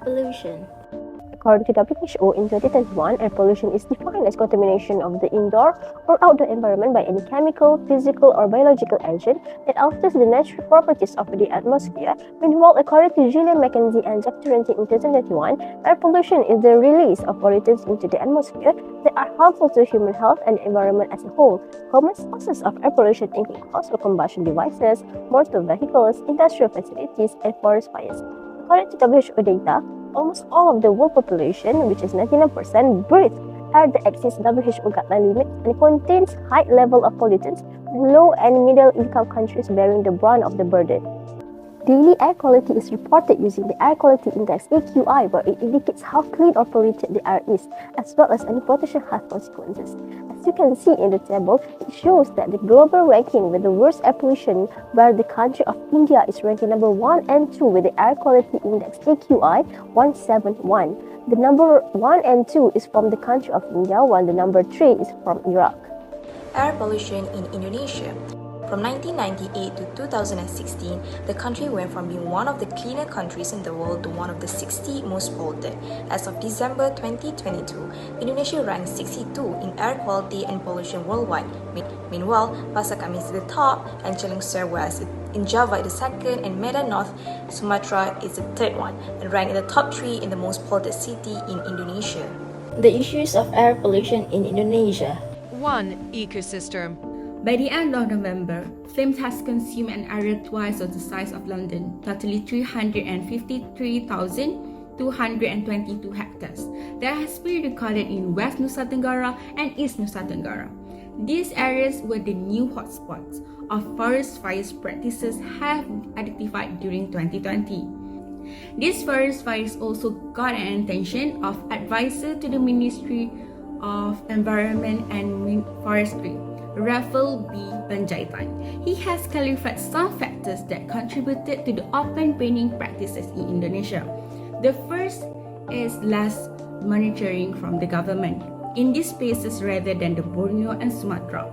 pollution. According to WHO, in 2021, air pollution is defined as contamination of the indoor or outdoor environment by any chemical, physical, or biological agent that alters the natural properties of the atmosphere. Meanwhile, according to Julian Mackenzie and Jack Turrenti in 2021, air pollution is the release of pollutants into the atmosphere that are harmful to human health and the environment as a whole. Common sources of air pollution include household combustion devices, motor vehicles, industrial facilities, and forest fires. According to WHO data, almost all of the world population, which is 99%, breathe air that exceeds WHO guideline limits and contains high level of pollutants, with low and middle income countries bearing the brunt of the burden. Daily air quality is reported using the Air Quality Index AQI, where it indicates how clean or polluted the air is, as well as any potential health consequences. As you can see in the table, it shows that the global ranking with the worst air pollution, where the country of India is ranking number 1 and 2 with the Air Quality Index AQI 171. The number 1 and 2 is from the country of India, while the number 3 is from Iraq. Air pollution in Indonesia. From 1998 to 2016, the country went from being one of the cleaner countries in the world to one of the 60 most polluted. As of December 2022, Indonesia ranked 62 in air quality and pollution worldwide. Meanwhile, Pasar Kamis is the top, and Chillingsir West in Java is the second, and Medan North Sumatra is the third one, and ranked in the top 3 in the most polluted city in Indonesia. The issues of air pollution in Indonesia. 1. Ecosystem. By the end of November, flames has consumed an area twice of the size of London, totally 353,222 hectares. That has been recorded in West Nusa Tenggara and East Nusa Tenggara. These areas were the new hotspots of forest fires practices have identified during 2020. These forest fires also got an attention of advisor to the Ministry of Environment and Forestry, Rafael B. Panjaitan. He has clarified some factors that contributed to the open burning practices in Indonesia. The first is less monitoring from the government in these spaces rather than the Borneo and Sumatra.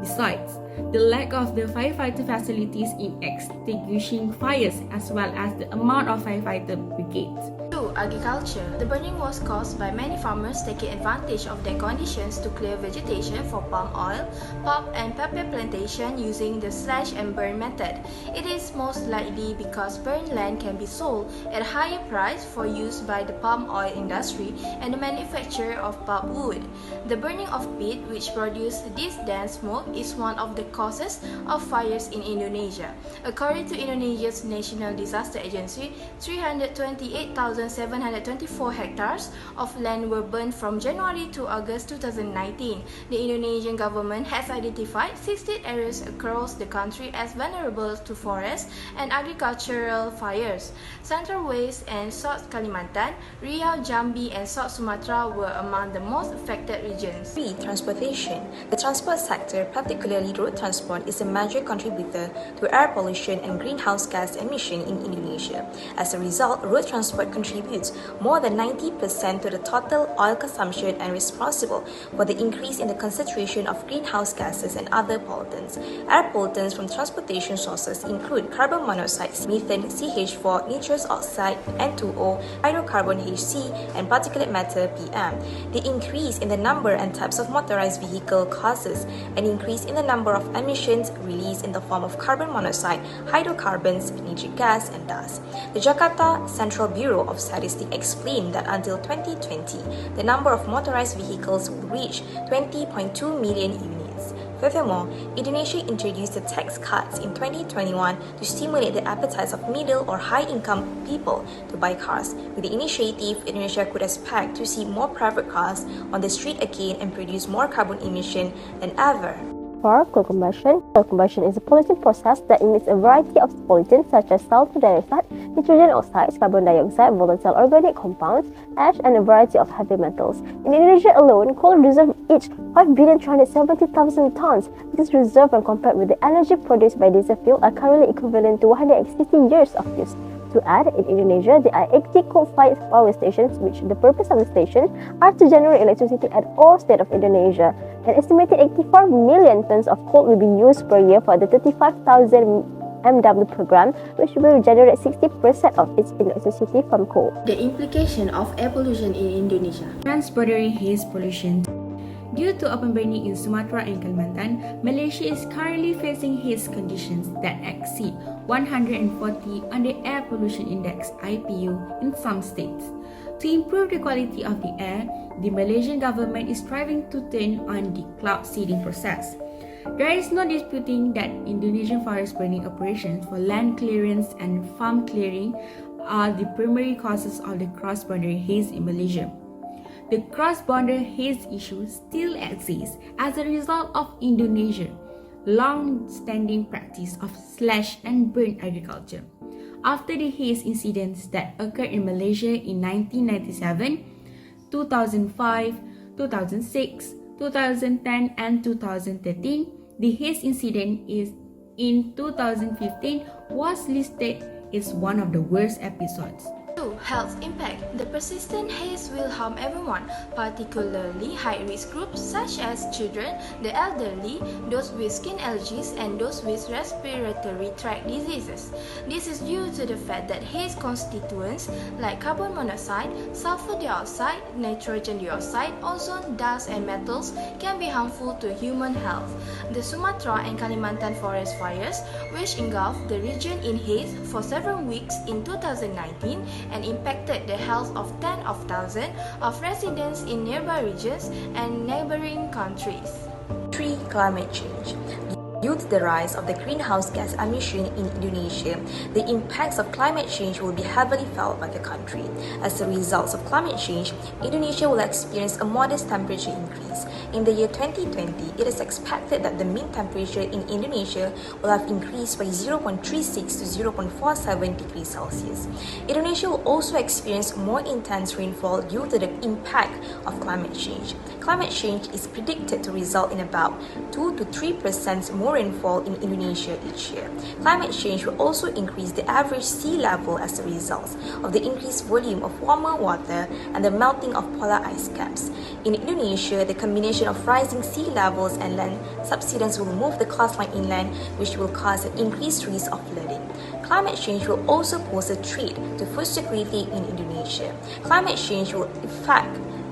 Besides, the lack of the firefighter facilities in extinguishing fires, as well as the amount of firefighter brigades. 2. Agriculture. The burning was caused by many farmers taking advantage of their conditions to clear vegetation for palm oil, pulp and pepper plantation using the slash and burn method. It is most likely because burned land can be sold at a higher price for use by the palm oil industry and the manufacture of pulp wood. The burning of peat, which produces this dense smoke, is one of the causes of fires in Indonesia. According to Indonesia's National Disaster Agency, 328,724 hectares of land were burned from January to August 2019. The Indonesian government has identified 16 areas across the country as vulnerable to forest and agricultural fires. Central West and South Kalimantan, Riau, Jambi, and South Sumatra were among the most affected regions. 3. Transportation. The transport sector, particularly road transport, is a major contributor to air pollution and greenhouse gas emission in Indonesia. As a result, road transport contributes more than 90% to the total oil consumption and responsible for the increase in the concentration of greenhouse gases and other pollutants. Air pollutants from transportation sources include carbon monoxide, methane, CH4, nitrous oxide, N2O, hydrocarbon HC, and particulate matter PM. The increase in the number and types of motorized vehicle causes an increase in the number of emissions released in the form of carbon monoxide, hydrocarbons, nitric gas, and dust. The Jakarta Central Bureau of Statistics explained that until 2020, the number of motorized vehicles would reach 20.2 million units. Furthermore, Indonesia introduced the tax cuts in 2021 to stimulate the appetites of middle or high-income people to buy cars. With the initiative, Indonesia could expect to see more private cars on the street again and produce more carbon emission than ever. 4. Coal combustion. Coal combustion is a pollution process that emits a variety of pollutants such as sulfur dioxide, nitrogen oxides, carbon dioxide, volatile organic compounds, ash, and a variety of heavy metals. In Indonesia alone, coal reserves each 5,370,000 tons. This reserve, when compared with the energy produced by diesel fuel, are currently equivalent to 160 years of use. To add, in Indonesia, there are 80 coal-fired power stations, which the purpose of the station are to generate electricity at all states of Indonesia. An estimated 84 million tons of coal will be used per year for the 35,000 MW program, which will generate 60% of its electricity from coal. The implication of air pollution in Indonesia. Transboundary haze pollution. Due to open burning in Sumatra and Kalimantan, Malaysia is currently facing haze conditions that exceed 140 on the Air Pollution Index (IPU) in some states. To improve the quality of the air, the Malaysian government is striving to turn on the cloud seeding process. There is no disputing that Indonesian forest burning operations for land clearance and farm clearing are the primary causes of the cross-boundary haze in Malaysia. The cross-border haze issue still exists as a result of Indonesia's long-standing practice of slash and burn agriculture. After the haze incidents that occurred in Malaysia in 1997, 2005, 2006, 2010, and 2013, the haze incident in 2015 was listed as one of the worst episodes. 2. Health impact. The persistent haze will harm everyone, particularly high-risk groups such as children, the elderly, those with skin allergies, and those with respiratory tract diseases. This is due to the fact that haze constituents like carbon monoxide, sulfur dioxide, nitrogen dioxide, ozone, dust, and metals can be harmful to human health. The Sumatra and Kalimantan forest fires, which engulfed the region in haze for several weeks in 2019, and impacted the health of tens of thousands of residents in nearby regions and neighboring countries. 3. Climate change. Due to the rise of the greenhouse gas emission in Indonesia, the impacts of climate change will be heavily felt by the country. As a result of climate change, Indonesia will experience a modest temperature increase. In the year 2020, it is expected that the mean temperature in Indonesia will have increased by 0.36 to 0.47 degrees Celsius. Indonesia will also experience more intense rainfall due to the impact of climate change. Climate change is predicted to result in about 2 to 3% more rainfall in Indonesia each year. Climate change will also increase the average sea level as a result of the increased volume of warmer water and the melting of polar ice caps. In Indonesia, the combination of rising sea levels and land subsidence will move the coastline inland, which will cause an increased risk of flooding. Climate change will also pose a threat to food security in Indonesia. Climate change will affect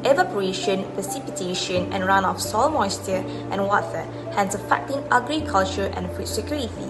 evaporation, precipitation, and runoff soil moisture and water, hence affecting agriculture and food security.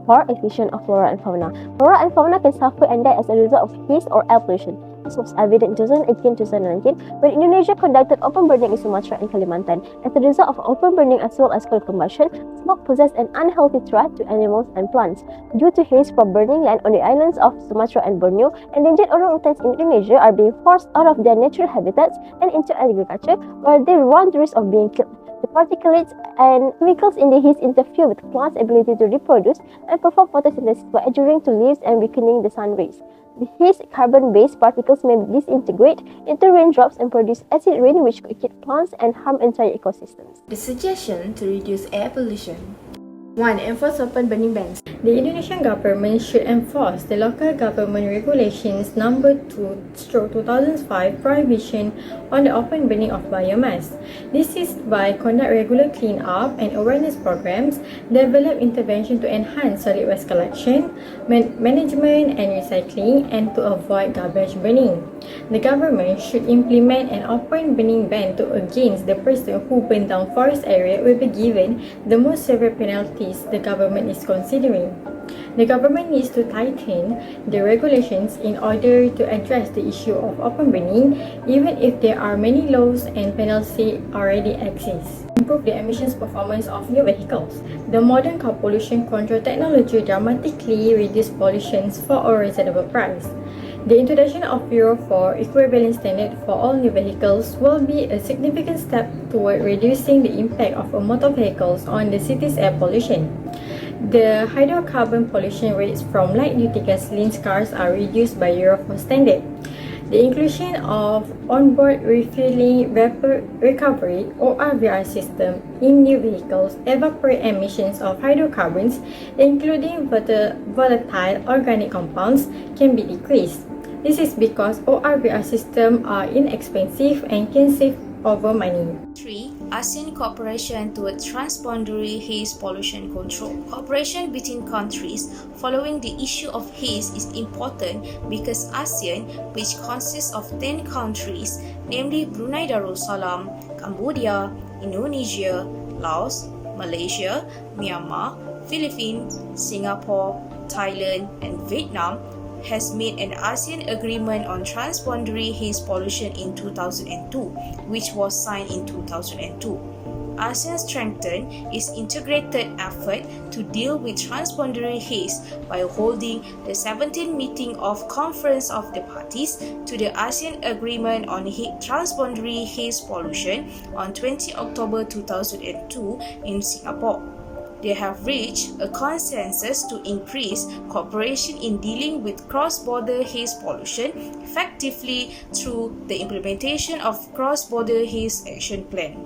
4. Extinction of flora and fauna. Flora and fauna can suffer and die as a result of haze or air pollution. This was evident in 2018-2019 when Indonesia conducted open burning in Sumatra and Kalimantan. As a result of open burning as well as coal combustion, smoke poses an unhealthy threat to animals and plants. Due to haze from burning land on the islands of Sumatra and Borneo, endangered orangutans in Indonesia are being forced out of their natural habitats and into agriculture, while they run the risk of being killed. The particulates and chemicals in the haze interfere with plants' ability to reproduce and perform photosynthesis by adhering to leaves and weakening the sun rays. The haze carbon-based particles may disintegrate into raindrops and produce acid rain, which could hit plants and harm entire ecosystems. The suggestion to reduce air pollution. 1. Enforce open burning bans. The Indonesian government should enforce the local government regulations number 2/2005 prohibition on the open burning of biomass. This is by conduct regular clean-up and awareness programs, develop intervention to enhance solid waste collection, management and recycling, and to avoid garbage burning. The government should implement an open burning ban to against the person who burn down forest area will be given the most severe penalties the government is considering. The government needs to tighten the regulations in order to address the issue of open burning, even if there are many laws and penalties already exist. Improve the emissions performance of new vehicles. The modern car pollution control technology dramatically reduces pollution for a reasonable price. The introduction of Euro 4 equivalent standard for all new vehicles will be a significant step toward reducing the impact of motor vehicles on the city's air pollution. The hydrocarbon pollution rates from light-duty gasoline cars are reduced by Euro 4 standard. The inclusion of onboard refueling vapor recovery (ORVR) system in new vehicles evaporate emissions of hydrocarbons, including volatile organic compounds, can be decreased. This is because ORVR systems are inexpensive and can save over money. 3. ASEAN cooperation toward transboundary haze pollution control. Cooperation between countries following the issue of haze is important because ASEAN, which consists of 10 countries, namely Brunei Darussalam, Cambodia, Indonesia, Laos, Malaysia, Myanmar, Philippines, Singapore, Thailand, and Vietnam, has made an ASEAN Agreement on Transboundary Haze Pollution in 2002, which was signed in 2002. ASEAN strengthened its integrated effort to deal with transboundary haze by holding the 17th meeting of Conference of the Parties to the ASEAN Agreement on Transboundary Haze Pollution on 20 October 2002 in Singapore. They have reached a consensus to increase cooperation in dealing with cross-border haze pollution effectively through the implementation of Cross-Border Haze Action Plan.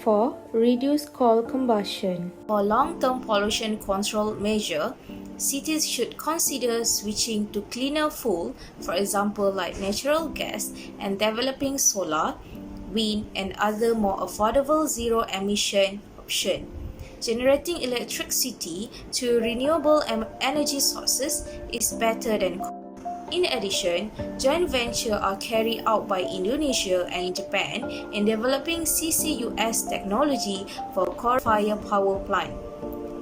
4. Reduce coal combustion. For long-term pollution control measure, cities should consider switching to cleaner fuel, for example like natural gas, and developing solar, wind, and other more affordable zero-emission options. Generating electricity to renewable energy sources is better than coal. In addition, joint ventures are carried out by Indonesia and Japan in developing CCUS technology for coal-fired power plant.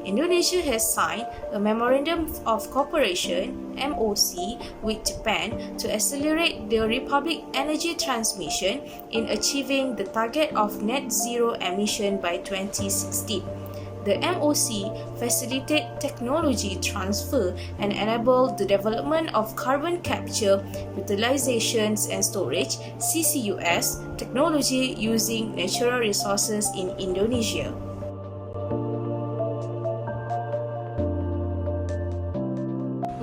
Indonesia has signed a Memorandum of Cooperation (MOC) with Japan to accelerate the Republic energy transmission in achieving the target of net zero emission by 2060. The MOC facilitates technology transfer and enable the development of carbon capture, utilizations and storage (CCUS) technology using natural resources in Indonesia.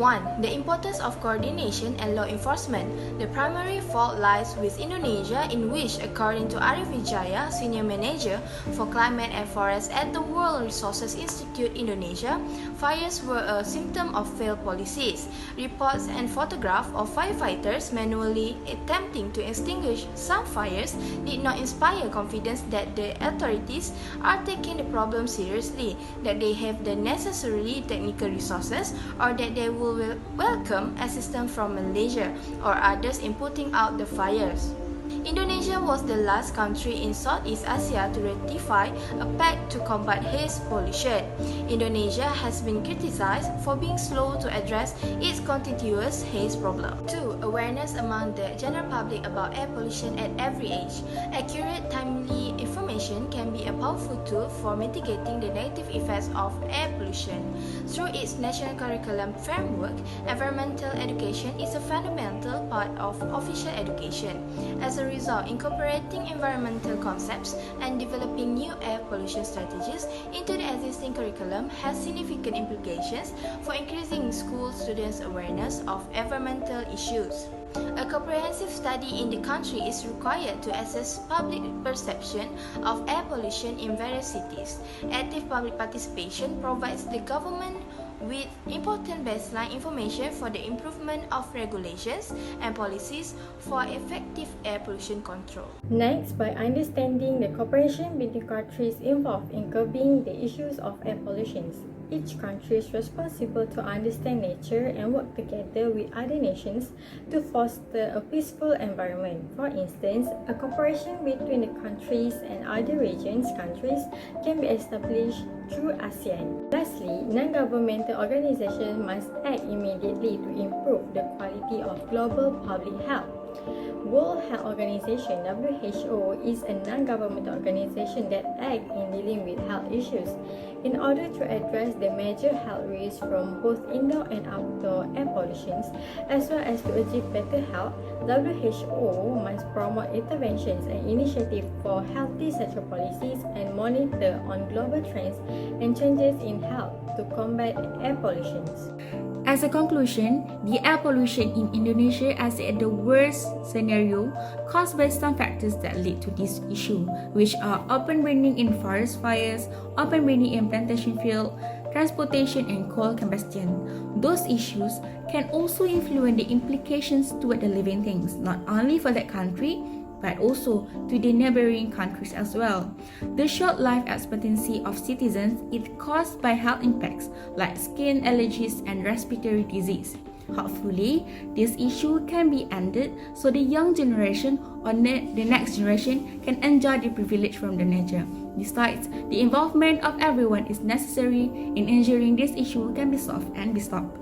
One, the importance of coordination and law enforcement. The primary fault lies with Indonesia, in which, according to Arif Wijaya, Senior Manager for Climate and Forest at the World Resources Institute Indonesia, fires were a symptom of failed policies. Reports and photographs of firefighters manually attempting to extinguish some fires did not inspire confidence that the authorities are taking the problem seriously, that they have the necessary technical resources, or that they will welcome assistance from Malaysia or others in putting out the fires. Indonesia was the last country in Southeast Asia to ratify a pact to combat haze pollution. Indonesia has been criticized for being slow to address its continuous haze problem. 2. Awareness among the general public about air pollution at every age. Accurate, timely information can be a powerful tool for mitigating the negative effects of air pollution. Through its national curriculum framework, environmental education is a fundamental part of official education. As a result, incorporating environmental concepts and developing new air pollution strategies into the existing curriculum has significant implications for increasing school students' awareness of environmental issues. A comprehensive study in the country is required to assess public perception of air pollution in various cities. Active public participation provides the government with important baseline information for the improvement of regulations and policies for effective air pollution control. Next, by understanding the cooperation between countries involved in curbing the issues of air pollution, each country is responsible to understand nature and work together with other nations to foster a peaceful environment. For instance, a cooperation between the countries and other regions countries can be established through ASEAN. Lastly, non-governmental organizations must act immediately to improve the quality of global public health. World Health Organization (WHO) is a non-governmental organization that acts in dealing with health issues. In order to address the major health risks from both indoor and outdoor air pollution, as well as to achieve better health, WHO must promote interventions and initiatives for healthy sexual policies and monitor on global trends and changes in health to combat air pollution. As a conclusion, the air pollution in Indonesia is at the worst scenario caused by some factors that lead to this issue, which are open burning in forest fires, open burning in plantation field, transportation and coal combustion. Those issues can also influence the implications toward the living things, not only for that country, but also to the neighboring countries as well. The short life expectancy of citizens is caused by health impacts like skin allergies and respiratory disease. Hopefully, this issue can be ended so the young generation or the next generation can enjoy the privilege from the nature. Besides, the involvement of everyone is necessary in ensuring this issue can be solved and be stopped.